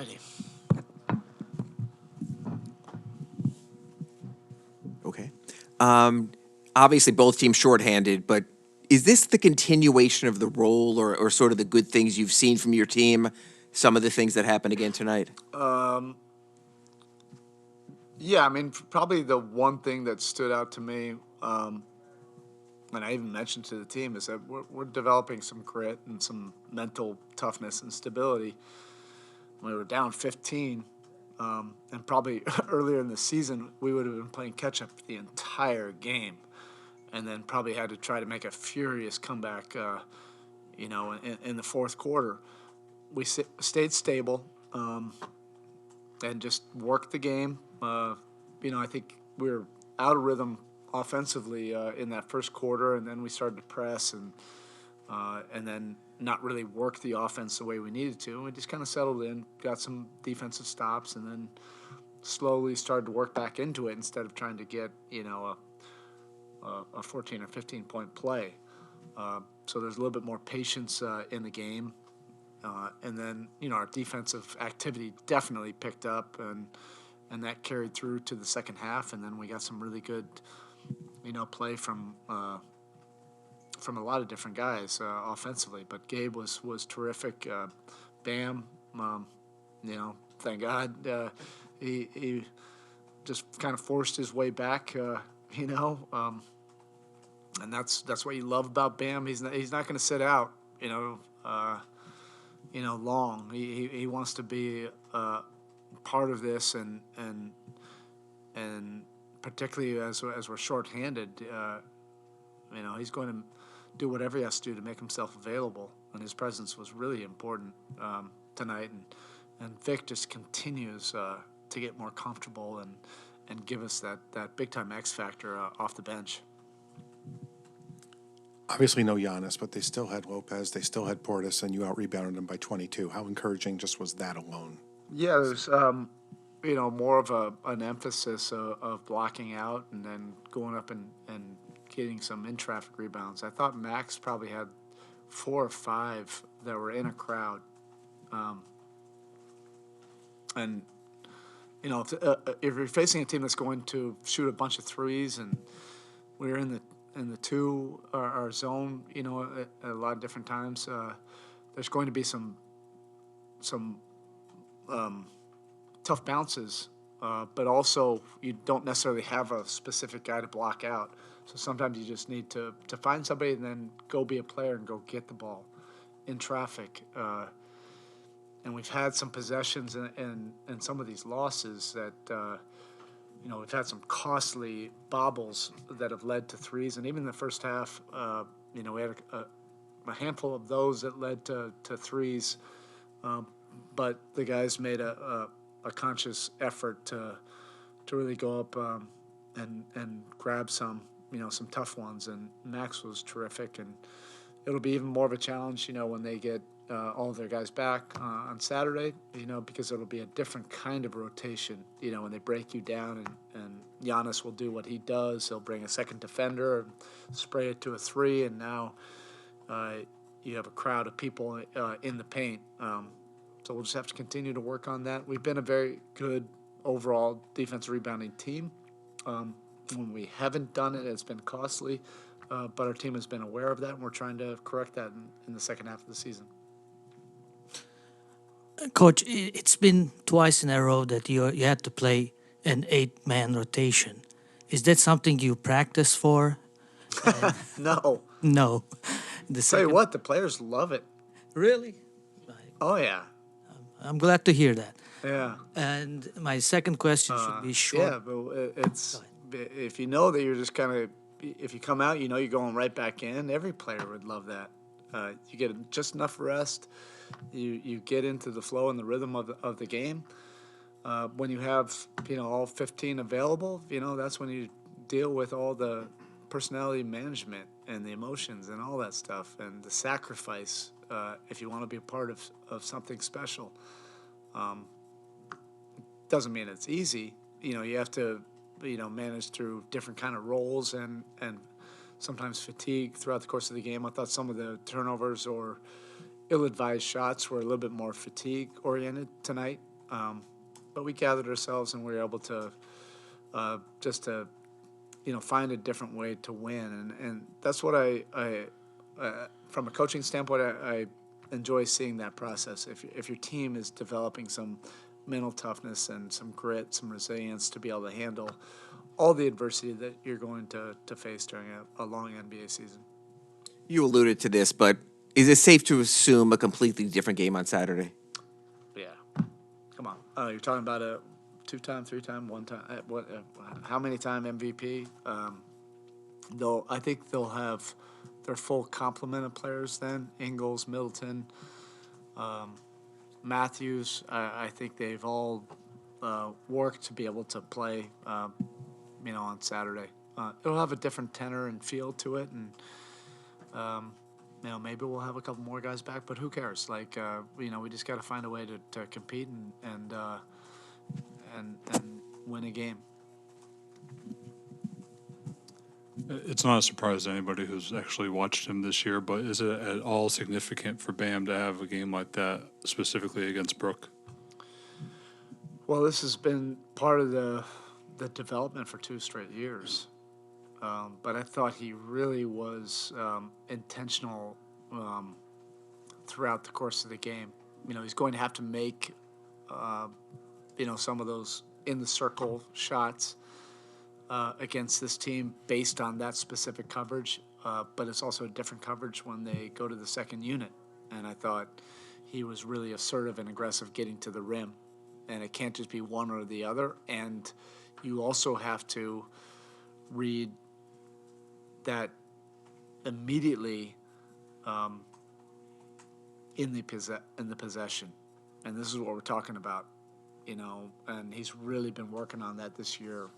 righty. Okay. Obviously, both teams shorthanded, but is this the continuation of the role or sort of the good things you've seen from your team? Some of the things that happened again tonight? Yeah, I mean, probably the one thing that stood out to me, and I even mentioned to the team, is that we're developing some grit and some mental toughness and stability. We were down 15, and probably earlier in the season, we would have been playing catch up the entire game, and then probably had to try to make a furious comeback, in the fourth quarter. We stayed stable and just worked the game. I think we were out of rhythm offensively in that first quarter, and then we started to press and then not really work the offense the way we needed to. We just kind of settled in, got some defensive stops, and then slowly started to work back into it instead of trying to get a 14 or 15 point play. So there's a little bit more patience in the game. And then, our defensive activity definitely picked up, and that carried through to the second half. And then we got some really good, play from a lot of different guys offensively. But Gabe was terrific. Bam, thank God he just kind of forced his way back. And that's what you love about Bam. He's not going to sit out. Long. He wants to be part of this, and particularly as we're shorthanded, he's going to do whatever he has to do to make himself available. And his presence was really important tonight. And Vic just continues to get more comfortable and give us that big time X factor off the bench. Obviously no Giannis, but they still had Lopez, they still had Portis, and you out-rebounded them by 22. How encouraging just was that alone? Yeah, there's more of an emphasis of blocking out and then going up and getting some in-traffic rebounds. I thought Max probably had 4 or 5 that were in a crowd. If you're facing a team that's going to shoot a bunch of threes, and we're in the two, our zone, at a lot of different times, there's going to be some tough bounces, but also you don't necessarily have a specific guy to block out. So sometimes you just need to find somebody and then go be a player and go get the ball in traffic. And we've had some possessions and some of these losses that we've had some costly bobbles that have led to threes. And even in the first half, we had a handful of those that led to threes. But the guys made a conscious effort to really go up and grab some tough ones. And Max was terrific. And it'll be even more of a challenge, when they get all of their guys back on Saturday, because it'll be a different kind of rotation, when they break you down, and Giannis will do what he does. He'll bring a second defender and spray it to a 3, and now you have a crowd of people in the paint. So we'll just have to continue to work on that. We've been a very good overall defensive rebounding team. When we haven't done it, it's been costly, but our team has been aware of that, and we're trying to correct that in the second half of the season. Coach, it's been twice in a row that you had to play an 8-man rotation. Is that something you practice for? No. No. Tell you what, the players love it. Really? Oh, yeah. I'm glad to hear that. Yeah. And my second question should be short. Yeah, but it's if you know that you're just kind of, if you come out, you're going right back in. Every player would love that. You get just enough rest. You get into the flow and the rhythm of the game. When you have all 15 available, that's when you deal with all the personality management and the emotions and all that stuff and the sacrifice. If you want to be a part of something special, doesn't mean it's easy. You have to manage through different kind of roles and sometimes fatigue throughout the course of the game. I thought some of the turnovers or ill-advised shots were a little bit more fatigue-oriented tonight. But we gathered ourselves and we were able to just to find a different way to win, and that's what I from a coaching standpoint, I enjoy seeing that process. If your team is developing some mental toughness and some grit, some resilience to be able to handle all the adversity that you're going to face during a long NBA season. You alluded to this, but is it safe to assume a completely different game on Saturday? Yeah, come on. You're talking about a 2-time, 3-time, 1-time. How many time MVP? I think they'll have their full complement of players then. Ingles, Middleton, Matthews. I think they've all worked to be able to play. On Saturday. It'll have a different tenor and feel to it, and maybe we'll have a couple more guys back, but who cares? Like, we just got to find a way to compete and win a game. It's not a surprise to anybody who's actually watched him this year, but is it at all significant for Bam to have a game like that, specifically against Brook? Well, this has been part of the development for 2 straight years. But I thought he really was intentional throughout the course of the game. He's going to have to make, some of those in the circle shots against this team based on that specific coverage. But it's also a different coverage when they go to the second unit. And I thought he was really assertive and aggressive getting to the rim. And it can't just be one or the other. And you also have to read that immediately in the possession, and this is what we're talking about, And he's really been working on that this year,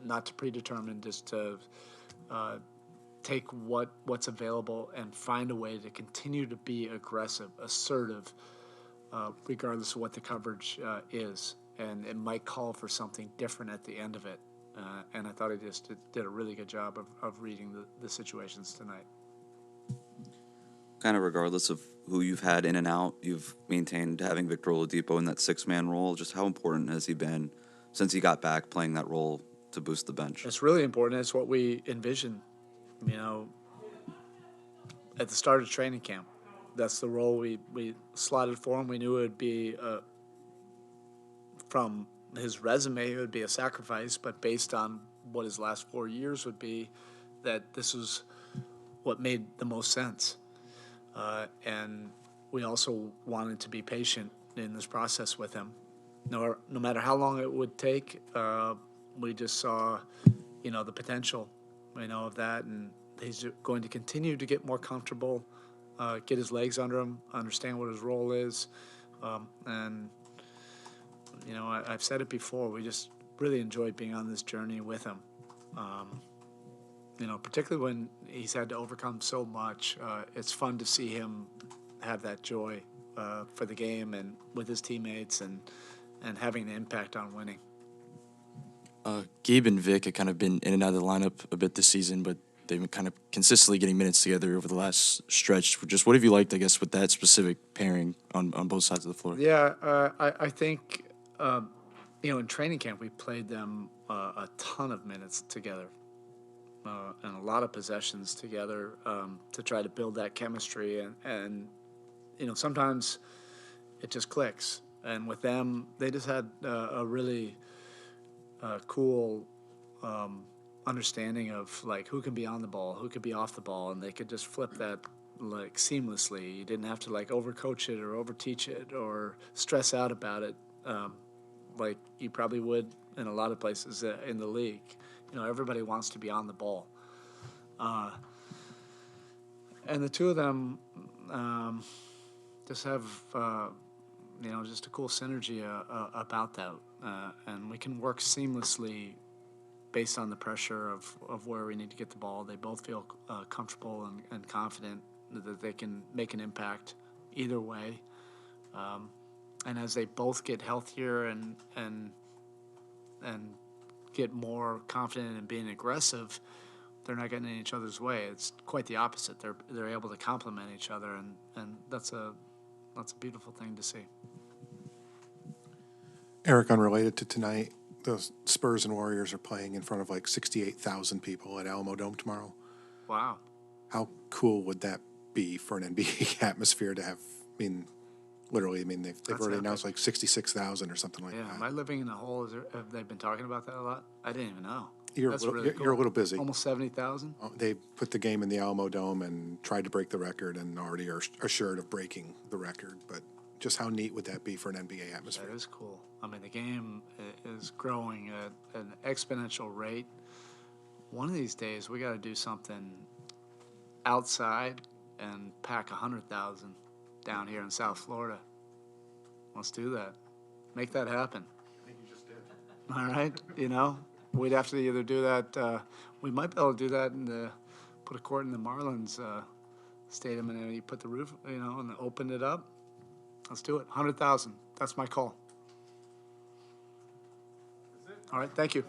not to predetermine, just to take what's available and find a way to continue to be aggressive, assertive, regardless of what the coverage is. And it might call for something different at the end of it. And I thought he just did a really good job of reading the situations tonight. Kind of regardless of who you've had in and out, you've maintained having Victor Oladipo in that 6-man role. Just how important has he been since he got back playing that role to boost the bench? It's really important. It's what we envisioned, at the start of training camp. That's the role we slotted for him. We knew it would be from his resume, it would be a sacrifice, but based on what his last 4 years would be, that this was what made the most sense. And we also wanted to be patient in this process with him. No matter how long it would take, we just saw, the potential, of that, and he's going to continue to get more comfortable, get his legs under him, understand what his role is, and I've said it before, we just really enjoyed being on this journey with him. Particularly when he's had to overcome so much, it's fun to see him have that joy for the game and with his teammates and having an impact on winning. Gabe and Vic have kind of been in and out of the lineup a bit this season, but they've been kind of consistently getting minutes together over the last stretch. Just what have you liked, I guess, with that specific pairing on both sides of the floor? Yeah, I think, in training camp we played them a ton of minutes together and a lot of possessions together to try to build that chemistry. And sometimes it just clicks. And with them, they just had a really cool understanding of like who can be on the ball, who could be off the ball, and they could just flip that like seamlessly. You didn't have to like overcoach it or overteach it or stress out about it like you probably would in a lot of places in the league. Everybody wants to be on the ball, and the two of them just have just a cool synergy about that, and we can work seamlessly based on the pressure of where we need to get the ball. They both feel comfortable and confident that they can make an impact either way. And as they both get healthier and get more confident in being aggressive, they're not getting in each other's way. It's quite the opposite. They're able to complement each other, and that's a beautiful thing to see. Eric, unrelated to tonight, the Spurs and Warriors are playing in front of like 68,000 people at Alamo Dome tomorrow. Wow. How cool would that be for an NBA atmosphere to have? I mean, literally, they've That's already epic. announced like 66,000 or something like Yeah. that. Am I living in a hole? Have they been talking about that a lot? I didn't even know. You're That's a little, really you're a cool. little busy. Almost 70,000. They put the game in the Alamo Dome and tried to break the record and already are assured of breaking the record. But just how neat would that be for an NBA atmosphere? That is cool. I mean, the game is growing at an exponential rate. One of these days, we got to do something outside and pack 100,000 down here in South Florida. Let's do that. Make that happen. I think you just did. All right. We'd have to either do that. We might be able to do that put a court in the Marlins stadium, and then you put the roof, and open it up. Let's do it. 100,000. That's my call. All right. Thank you.